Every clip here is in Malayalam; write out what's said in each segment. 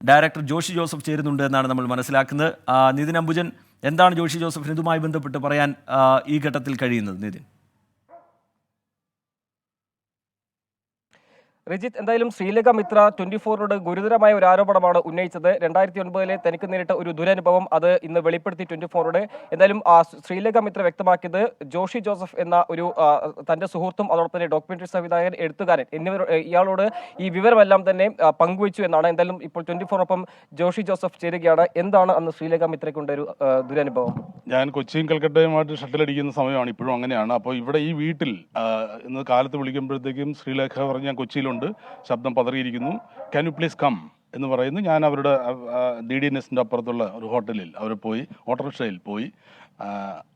ഡയറക്ടർ ജോഷി ജോസഫ് ചേരുന്നുണ്ട് എന്നാണ് നമ്മൾ മനസ്സിലാക്കുന്നത്. നിതിൻ അംബുജൻ, എന്താണ് ജോഷി ജോസഫിന് ഇതുമായി ബന്ധപ്പെട്ട് പറയാൻ ഈ ഘട്ടത്തിൽ കഴിയുന്നത്? നിതിൻ. രജിത്ത്, എന്തായാലും ശ്രീലേഖ മിത്ര 24-നോട് ഗുരുതരമായ ഒരു ആരോപണമാണ് ഉന്നയിച്ചത്. 2009-ലെ തനിക്ക് നേരിട്ട ഒരു ദുരനുഭവം അത് ഇന്ന് വെളിപ്പെടുത്തി 24-നോട്. എന്തായാലും ശ്രീലേഖ മിത്ര വ്യക്തമാക്കിയത് ജോഷി ജോസഫ് എന്ന ഒരു തന്റെ സുഹൃത്തും അതോടൊപ്പം തന്നെ ഡോക്യുമെന്ററി സംവിധായകൻ, എഴുത്തുകാരൻ എന്നിവർ ഇയാളോട് ഈ വിവരമെല്ലാം തന്നെ പങ്കുവച്ചു എന്നാണ്. എന്തായാലും ഇപ്പോൾ 24-ഒപ്പം ജോഷി ജോസഫ് ചേരുകയാണ്. എന്താണ് അന്ന് ശ്രീലേഖ മിത്രയ്ക്കുണ്ട ഒരു ദുരനുഭവം? ഞാൻ കൊച്ചിയും കൽക്കട്ടയുമായിട്ട് ഷട്ടിലടിക്കുന്ന സമയമാണ്, ഇപ്പോഴും അങ്ങനെയാണ്. അപ്പോൾ ഇവിടെ ഈ വീട്ടിൽ ഇന്ന് കാലത്ത് വിളിക്കുമ്പോഴത്തേക്കും ശ്രീലേഖ പറഞ്ഞ് ഞാൻ കൊച്ചിയിലുണ്ട്, ശബ്ദം പതറിയിരിക്കുന്നു, ക്യാൻ യു പ്ലീസ് കം എന്ന് പറയുന്നു. ഞാൻ അവരുടെ DDNSൻ്റെ അപ്പുറത്തുള്ള ഒരു ഹോട്ടലിൽ അവർ പോയി, ഓട്ടോറിക്ഷയിൽ പോയി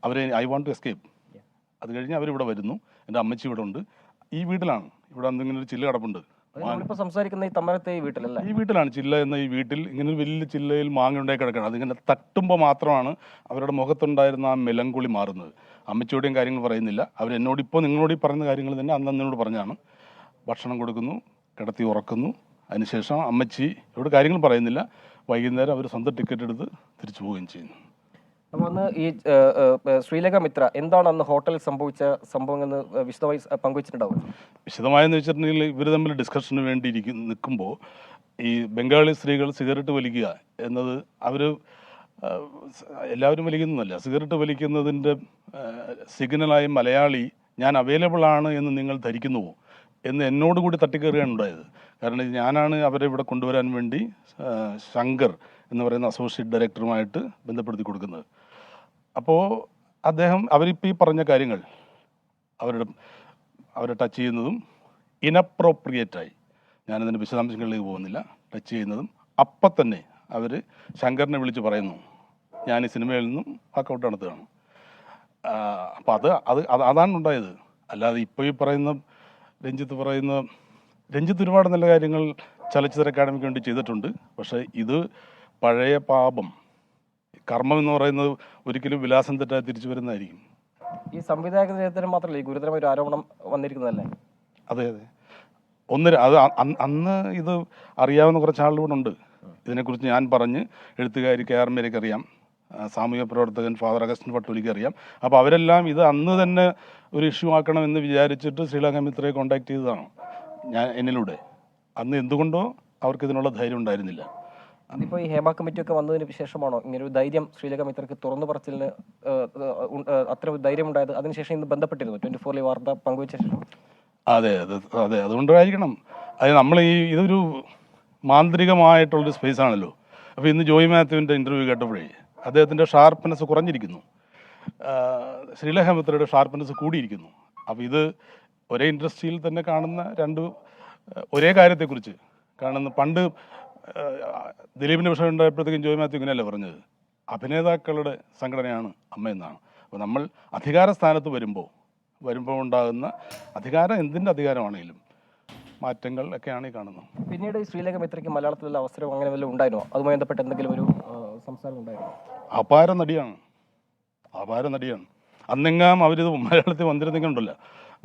അവരെ ഐ വാണ്ട് ടു എസ്കേപ്പ്. അത് കഴിഞ്ഞ് അവരിവിടെ വരുന്നു. എൻ്റെ അമ്മച്ചി ഇവിടെ ഉണ്ട്, ഈ വീട്ടിലാണ്. ഇവിടെ എന്തെങ്കിലും ഒരു ചില്ല് കിടപ്പുണ്ട്. സംസാരിക്കുന്ന ഈ തമ്മനത്തെ ഈ വീട്ടിലല്ല, ഈ വീട്ടിലാണ്, ചില്ല എന്ന ഈ വീട്ടിൽ ഇങ്ങനെ ഒരു വലിയ ചില്ലയിൽ മാങ്ങ ഉണ്ടായി കിടക്കുകയാണ്. അതിങ്ങനെ തട്ടുമ്പോൾ മാത്രമാണ് അവരുടെ മുഖത്തുണ്ടായിരുന്ന ആ മെലങ്കുളി മാറുന്നത്. അമ്മച്ചിയോടെയും കാര്യങ്ങൾ പറയുന്നില്ല, അവരെന്നോട് ഇപ്പോൾ നിങ്ങളോട് ഈ പറയുന്ന കാര്യങ്ങൾ തന്നെ അന്നോട് പറഞ്ഞാണ്. ഭക്ഷണം കൊടുക്കുന്നു, കിടത്തി ഉറക്കുന്നു. അതിനുശേഷം അമ്മച്ചി ഇവിടെ കാര്യങ്ങൾ പറയുന്നില്ല. വൈകുന്നേരം അവർ സ്വന്തം ടിക്കറ്റ് എടുത്ത് തിരിച്ചു പോവുകയും ചെയ്യുന്നു. അപ്പോൾ അന്ന് ഈ ശ്രീലേഖ മിത്ര എന്താണ് അന്ന് ഹോട്ടലിൽ സംഭവിച്ച സംഭവങ്ങൾ എന്ന് വിശദമായി പങ്കുവച്ചിട്ടുണ്ടാവും? വിശദമായെന്ന് വെച്ചിട്ടുണ്ടെങ്കിൽ ഇവർ തമ്മിൽ ഡിസ്കഷന് വേണ്ടി നിൽക്കുമ്പോൾ ഈ ബംഗാളി സ്ത്രീകൾ സിഗരറ്റ് വലിക്കുക എന്നത് അവർ എല്ലാവരും വലിക്കുന്നതല്ല, സിഗരറ്റ് വലിക്കുന്നതിൻ്റെ സിഗ്നലായി മലയാളി ഞാൻ അവൈലബിൾ ആണ് എന്ന് നിങ്ങൾ ധരിക്കുന്നുവോ എന്ന് എന്നോട് കൂടി തട്ടിക്കയറുകയാണ് ഉണ്ടായത്. കാരണം ഞാനാണ് അവരെ ഇവിടെ കൊണ്ടുവരാൻ വേണ്ടി ശങ്കർ എന്ന് പറയുന്ന അസോസിയേറ്റ് ഡയറക്ടറുമായിട്ട് ബന്ധപ്പെടുത്തി കൊടുക്കുന്നത്. അപ്പോൾ അദ്ദേഹം അവരിപ്പോൾ ഈ പറഞ്ഞ കാര്യങ്ങൾ അവരെ ടച്ച് ചെയ്യുന്നതും ഇനപ്രോപ്രിയേറ്റായി, ഞാനതിൻ്റെ വിശദാംശങ്ങളിലേക്ക് പോകുന്നില്ല, ടച്ച് ചെയ്യുന്നതും അപ്പം തന്നെ അവർ ശങ്കറിനെ വിളിച്ച് പറയുന്നു ഞാൻ ഈ സിനിമയിൽ നിന്നും വാക്കൗട്ട് നടത്തുകയാണ്. അപ്പോൾ അതാണ് ഉണ്ടായത്. അല്ലാതെ ഇപ്പോൾ ഈ പറയുന്ന രഞ്ജിത്ത് ഒരുപാട് നല്ല കാര്യങ്ങൾ ചലച്ചിത്ര അക്കാദമിക്ക് വേണ്ടി ചെയ്തിട്ടുണ്ട്. പക്ഷേ ഇത് പഴയ പാപം, കർമ്മം എന്ന് പറയുന്നത് ഒരിക്കലും വിലാസം തെറ്റാതെ തിരിച്ചു വരുന്നതായിരിക്കും. ഈ സംവിധായകത്തിന് മാത്രമല്ല ഈ ഗുരുതരമായ ഒരു ആരോപണം വന്നിരിക്കുന്നതല്ലേ? അതെ അതെ, അത് അന്ന് ഇത് അറിയാവുന്ന കുറച്ച് ആളുകൂടെ ഉണ്ട്. ഇതിനെക്കുറിച്ച് ഞാൻ പറഞ്ഞ് എഴുത്തുകാരി KR മീരയ്ക്ക് അറിയാം, സാമൂഹ്യ പ്രവർത്തകൻ ഫാദർ അഗസ്റ്റിൻ പട്ടൂലിക്ക് അറിയാം. അപ്പോൾ അവരെല്ലാം ഇത് അന്ന് തന്നെ ഒരു ഇഷ്യൂ ആക്കണമെന്ന് വിചാരിച്ചിട്ട് ശ്രീലേഖ മിത്രയെ കോൺടാക്ട് ചെയ്തതാണ് എന്നിലൂടെ. അന്ന് എന്തുകൊണ്ടോ അവർക്ക് ഇതിനുള്ള ധൈര്യം ഉണ്ടായിരുന്നില്ല. അതിപ്പോൾ ഈ ഹേമ കമ്മിറ്റിയൊക്കെ വന്നതിന് ശേഷമാണോ ഇങ്ങനെ ഒരു ധൈര്യം ശ്രീലേഖ മിത്രക്ക് തുറന്നു പറച്ചിലിന് അത്ര ധൈര്യം ഉണ്ടായത്? അതിനുശേഷം ഇന്ന് ബന്ധപ്പെട്ടിരുന്നു 24-ലെ വാർത്ത പങ്കുവച്ച ശേഷം? അതെ അതെ അതെ, അതുകൊണ്ടായിരിക്കണം. നമ്മൾ ഇതൊരു മാന്ത്രികമായിട്ടുള്ളൊരു സ്പേസ് ആണല്ലോ. അപ്പോൾ ഇന്ന് ജോയ് മാത്യുവിൻ്റെ ഇൻ്റർവ്യൂ കേട്ടപ്പോഴേ അദ്ദേഹത്തിൻ്റെ ഷാർപ്പ്നെസ് കുറഞ്ഞിരിക്കുന്നു, ശ്രീലേഖ മിത്രയുടെ ഷാർപ്പ്നെസ് കൂടിയിരിക്കുന്നു. അപ്പോൾ ഇത് ഒരേ ഇൻഡസ്ട്രിയിൽ തന്നെ കാണുന്ന ഒരേ കാര്യത്തെക്കുറിച്ച് കാണുന്ന, പണ്ട് ദിലീപിൻ്റെ വിഷയം ഉണ്ടായപ്പോഴത്തേക്കും ജോയ് മാത്യു ഇങ്ങനെയല്ലേ പറഞ്ഞത്, അഭിനേതാക്കളുടെ സംഘടനയാണ് അമ്മയെന്നാണ്. അപ്പോൾ നമ്മൾ അധികാര സ്ഥാനത്ത് വരുമ്പോൾ ഉണ്ടാകുന്ന അധികാരം, എന്തിൻ്റെ അധികാരമാണെങ്കിലും മാറ്റങ്ങൾ ഒക്കെയാണ് ഈ കാണുന്നത്. പിന്നീട് ഈ ശ്രീലേഖ മിത്രയ്ക്ക് മലയാളത്തിലുള്ള അവസരം അങ്ങനെ വല്ലതും ഉണ്ടായിരുന്നോ? അതുമായി ബന്ധപ്പെട്ട് എന്തെങ്കിലും ഒരു സംസാരം ഉണ്ടായിരുന്നോ? അപാര നടിയാണ്. അന്നെങ്ങാം അവരിത് മലയാളത്തിൽ വന്നിരുന്നെങ്കിലുണ്ടല്ലോ,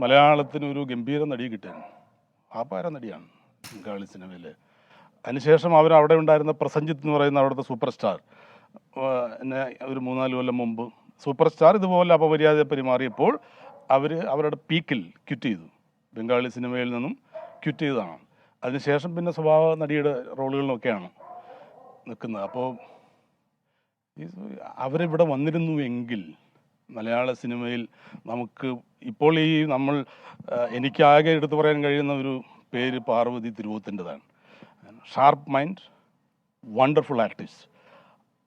മലയാളത്തിന് ഒരു ഗംഭീര നടിയെ കിട്ടിയാണ്. അപാര നടിയാണ് ബംഗാളി സിനിമയിൽ. അതിനുശേഷം അവിടെ ഉണ്ടായിരുന്ന പ്രസഞ്ജിത്ത് എന്ന് പറയുന്ന അവിടുത്തെ സൂപ്പർ സ്റ്റാർ, എന്നെ ഒരു 3-4 കൊല്ലം മുമ്പ് സൂപ്പർ സ്റ്റാർ ഇതുപോലെ അപമര്യാദ പെരുമാറിയപ്പോൾ അവരുടെ പീക്കിൽ ക്വിറ്റ് ചെയ്തു, ബംഗാളി സിനിമയിൽ നിന്നും ക്വിറ്റ് ചെയ്തതാണ്. അതിനുശേഷം പിന്നെ സ്വഭാവ നടിയുടെ റോളുകളിലൊക്കെയാണ് നിൽക്കുന്നത്. അപ്പോൾ അവരിവിടെ വന്നിരുന്നു എങ്കിൽ മലയാള സിനിമയിൽ നമുക്ക് ഇപ്പോൾ എനിക്കാകെ എടുത്തു പറയാൻ കഴിയുന്ന ഒരു പേര് പാർവതി തിരുവോത്തിൻ്റെതാണ്. Sharp mind, wonderful artist.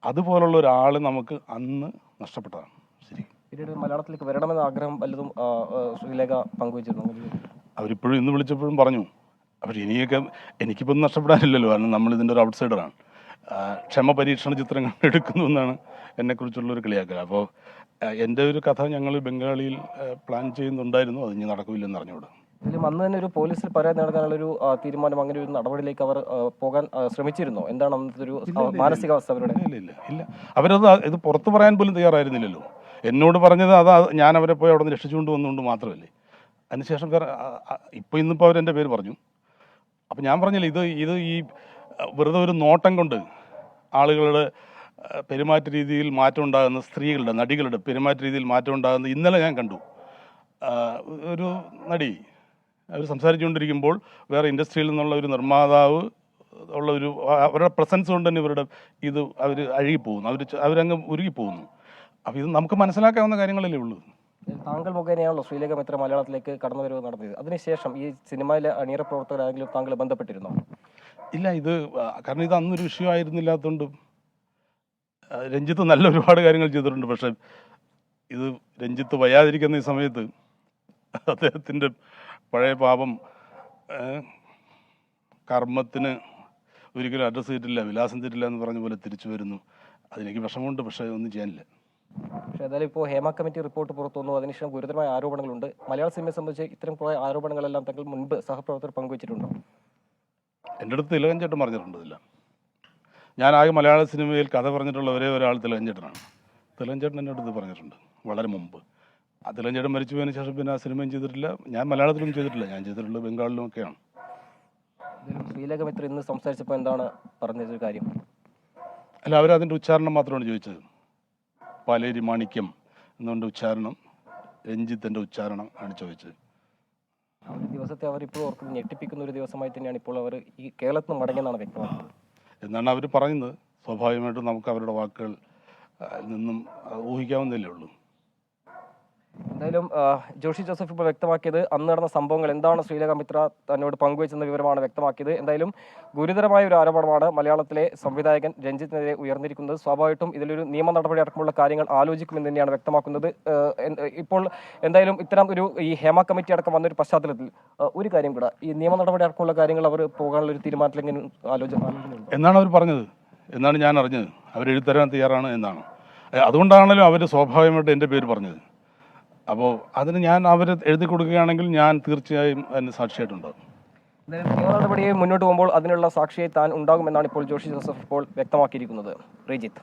അതുപോലുള്ള ഒരാൾ നമുക്ക് അന്ന് നഷ്ടപ്പെട്ടതാണ്. ശരി, പിന്നീട് മലയാളത്തിലേക്ക് വരണമെന്ന ആഗ്രഹം വല്ലതും ശ്രീലേഖ പങ്കുവച്ചിരുന്നു? അവരിപ്പോഴും ഇന്ന് വിളിച്ചപ്പോഴും പറഞ്ഞു. പക്ഷേ എനിക്കിപ്പോൾ നഷ്ടപ്പെടാനില്ലല്ലോ, കാരണം നമ്മളിതിൻ്റെ ഒരു ഔട്ട്സൈഡറാണ്. ക്ഷമ പരീക്ഷണ ചിത്രങ്ങൾ എടുക്കുന്നു എന്നാണ് എന്നെക്കുറിച്ചുള്ളൊരു കളിയാക്കൽ. അപ്പോൾ എൻ്റെ ഒരു കഥ ഞങ്ങൾ ബംഗാളിയിൽ പ്ലാൻ ചെയ്യുന്നുണ്ടായിരുന്നു, അത് ഇനി നടക്കില്ലെന്ന് അറിഞ്ഞുകൂടാ. ഇതിലും അന്ന് തന്നെ ഒരു പോലീസിൽ പരാതി നൽകാനുള്ളൊരു തീരുമാനം, അങ്ങനെ ഒരു നടപടിയിലേക്ക് അവർ പോകാൻ ശ്രമിച്ചിരുന്നോ? എന്താണ് അന്നത്തെ ഒരു മാനസികാവസ്ഥ അവരുടെ? ഇല്ല ഇത് പുറത്ത് പറയാൻ പോലും തയ്യാറായിരുന്നില്ലല്ലോ. എന്നോട് പറഞ്ഞത് ഞാൻ അവരെ പോയി അവിടെ നിന്ന് രക്ഷിച്ചുകൊണ്ട് വന്നുകൊണ്ട് മാത്രമല്ലേ. അതിനുശേഷം ഇന്നിപ്പോൾ അവരെൻ്റെ പേര് പറഞ്ഞു. അപ്പം ഞാൻ പറഞ്ഞില്ല, ഇത് ഈ വെറുതെ ഒരു നോട്ടം കൊണ്ട് ആളുകളുടെ പെരുമാറ്റ രീതിയിൽ മാറ്റം ഉണ്ടാകുന്ന, സ്ത്രീകളുടെ നടികളുടെ പെരുമാറ്റ രീതിയിൽ മാറ്റം ഉണ്ടാകുന്ന ഇന്നലെ ഞാൻ കണ്ടു. ഒരു നടി അവർ സംസാരിച്ചുകൊണ്ടിരിക്കുമ്പോൾ വേറെ ഇൻഡസ്ട്രിയിൽ നിന്നുള്ള ഒരു നിർമ്മാതാവ് ഉള്ള ഒരു അവരുടെ പ്രസൻസ് കൊണ്ട് തന്നെ ഇവരുടെ ഇത് അവർ അഴുകിപ്പോകുന്നു, അവരങ്ങ് ഉരുകിപ്പോകുന്നു. അപ്പോൾ ഇത് നമുക്ക് മനസ്സിലാക്കാവുന്ന കാര്യങ്ങളല്ലേ ഉള്ളൂ. താങ്കൾ മുഖേനയാണല്ലോ ശ്രീലേഖ മിത്ര മലയാളത്തിലേക്ക് കടന്നുവരവ് നടത്തിയത്. അതിനുശേഷം ഈ സിനിമയിലെ അണിയറ പ്രവർത്തകരാണെങ്കിലും താങ്കൾ ബന്ധപ്പെട്ടിരുന്നോ? ഇല്ല, ഇത് കാരണം ഇത് അന്നൊരു വിഷയമായിരുന്നില്ലാത്തതുകൊണ്ട് രഞ്ജിത്ത് നല്ല ഒരുപാട് കാര്യങ്ങൾ ചെയ്തിട്ടുണ്ട്. പക്ഷെ ഇത് രഞ്ജിത്ത് വയ്യാതിരിക്കുന്ന ഈ സമയത്ത് അദ്ദേഹത്തിൻ്റെ പഴയ പാപം കർമ്മത്തിന് ഒരിക്കലും അഡ്രസ്സ് ചെയ്തിട്ടില്ല, വിലാസം ചെയ്തിട്ടില്ല എന്ന് പറഞ്ഞ പോലെ തിരിച്ചു വരുന്നു. അതെനിക്ക് വിഷമമുണ്ട്, പക്ഷേ ഒന്നും ചെയ്യാനില്ല. പക്ഷേ ഏതായാലും ഇപ്പോൾ ഹേമ കമ്മിറ്റി റിപ്പോർട്ട് പുറത്തു വന്നു. അതിനുശേഷം ഗുരുതരമായ ആരോപണങ്ങളുണ്ട്. മലയാള സിനിമയെ സംബന്ധിച്ച് ഇത്തരം കുറേ ആരോപണങ്ങളെല്ലാം തങ്ങൾ മുൻപ് സഹപ്രവർത്തകർ പങ്കുവച്ചിട്ടുണ്ടോ? എൻ്റെ അടുത്ത് തിലകൻ ചേട്ടൻ പറഞ്ഞിട്ടുണ്ട് ഇതില്ല. ഞാനാകെ മലയാള സിനിമയിൽ കഥ പറഞ്ഞിട്ടുള്ള ഒരേ ഒരാൾ തിലകൻ ചേട്ടനാണ്. തിലകൻ ചേട്ടൻ എൻ്റെ അടുത്ത് പറഞ്ഞിട്ടുണ്ട് വളരെ മുമ്പ്. ആ തിലകൻ ചേട്ടൻ മരിച്ചു പോയതിന് ശേഷം പിന്നെ ആ സിനിമയും ചെയ്തിട്ടില്ല. ഞാൻ മലയാളത്തിലും ചെയ്തിട്ടില്ല, ഞാൻ ചെയ്തിട്ടുള്ളത് ബംഗാളിലും ഒക്കെയാണ്. ശ്രീലേഖ മിത്ര ഇന്ന് സംസാരിച്ചപ്പോൾ എന്താണ് പറഞ്ഞൊരു കാര്യം? അല്ല, അവരതിൻ്റെ ഉച്ചാരണം മാത്രമാണ് ചോദിച്ചത്. പാലേരി മാണിക്യം എന്നുകൊണ്ട് ഉച്ചാരണം, രഞ്ജിത്തിൻ്റെ ഉച്ചാരണം ആണ് ചോദിച്ചത്. ആ ഒരു ദിവസത്തെ അവർ ഇപ്പോൾ ഓർക്കുന്നത് ഞെട്ടിപ്പിക്കുന്ന ഒരു ദിവസമായി തന്നെയാണ് ഇപ്പോൾ അവർ ഈ കേരളത്തിൽ നിന്ന് മടങ്ങിയെന്നാണ് വ്യക്തമാക്കുന്നത് എന്നാണ് അവർ പറയുന്നത്. സ്വാഭാവികമായിട്ടും നമുക്ക് അവരുടെ വാക്കുകൾ നിന്നും ഊഹിക്കാവുന്നതല്ലേ ഉള്ളൂ. എന്തായാലും ജോഷി ജോസഫ് ഇപ്പോൾ വ്യക്തമാക്കിയത് അന്ന് നടന്ന സംഭവങ്ങൾ എന്താണ് ശ്രീലേഖ മിത്ര തന്നോട് പങ്കുവച്ചെന്ന വിവരമാണ് വ്യക്തമാക്കിയത്. എന്തായാലും ഗുരുതരമായ ഒരു ആരോപണമാണ് മലയാളത്തിലെ സംവിധായകൻ രഞ്ജിത്തിനെതിരെ ഉയർന്നിരിക്കുന്നത്. സ്വാഭാവികമായിട്ടും ഇതിലൊരു നിയമ നടപടി അടക്കമുള്ള കാര്യങ്ങൾ ആലോചിക്കുമെന്ന് തന്നെയാണ് വ്യക്തമാക്കുന്നത്. ഇപ്പോൾ എന്തായാലും ഇത്തരം ഈ ഹേമ കമ്മിറ്റി അടക്കം വന്നൊരു പശ്ചാത്തലത്തിൽ ഒരു കാര്യം കൂടെ, ഈ നിയമ നടപടി അടക്കമുള്ള കാര്യങ്ങൾ അവർ പോകാനുള്ള ഒരു തീരുമാനത്തിലെങ്കിലും ആലോചനയുണ്ട് എന്നാണ് അവർ പറഞ്ഞത്, എന്നാണ് ഞാൻ അറിഞ്ഞത്. അവരെഴുത്തരാൻ തയ്യാറാണ് എന്നാണ്. അതുകൊണ്ടാണല്ലോ അവർ സ്വാഭാവികമായിട്ട് എൻ്റെ പേര് പറഞ്ഞത്. അപ്പോൾ അതിന് ഞാൻ അവർ എഴുതി കൊടുക്കുകയാണെങ്കിൽ ഞാൻ തീർച്ചയായും അതിന് സാക്ഷിയായിട്ടുണ്ടാകും. നിയമ നടപടിയെ മുന്നോട്ട് പോകുമ്പോൾ അതിനുള്ള സാക്ഷിയായി താൻ ഉണ്ടാകുമെന്നാണ് ഇപ്പോൾ ജോഷി ജോസഫ് ഇപ്പോൾ വ്യക്തമാക്കിയിരിക്കുന്നത്. ശ്രീജിത്ത്.